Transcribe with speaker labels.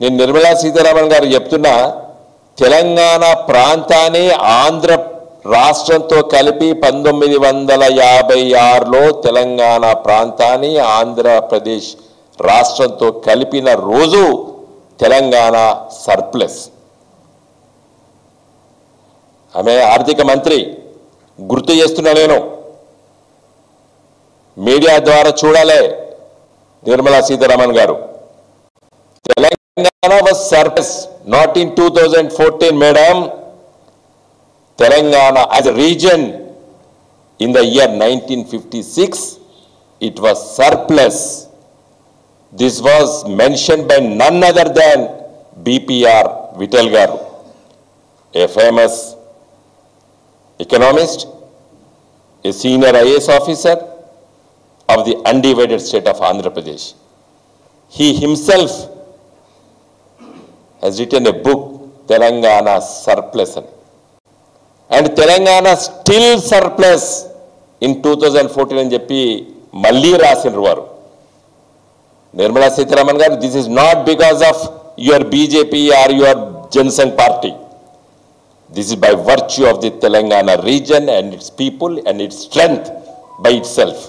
Speaker 1: నేను నిర్మలా సీతారామన్ గారు చెప్తున్నా, తెలంగాణ ప్రాంతాన్ని ఆంధ్ర రాష్ట్రంతో కలిపి 1956లో తెలంగాణ ప్రాంతాన్ని ఆంధ్రప్రదేశ్ రాష్ట్రంతో కలిపిన రోజు తెలంగాణ సర్ప్లస్. ఆమె ఆర్థిక మంత్రి, గుర్తు చేస్తున్నా నేను, మీడియా ద్వారా చూడాలి నిర్మలా సీతారామన్ గారు. Telangana was surplus, not in 2014, madam. Telangana as a region in the year 1956, it was surplus. This was mentioned by none other than BPR Vittal garu, a famous economist, a senior IAS officer of the undivided state of Andhra Pradesh. He himself has written a book, Telangana Surplus. And Telangana still surplus in 2014 అని చెప్పి మళ్ళీ రాసినారు వారు. నిర్మలా సీతారామన్ గారు, this is not because of your BJP or your Janasangh party. This is by virtue of the Telangana region and its people and its strength by itself.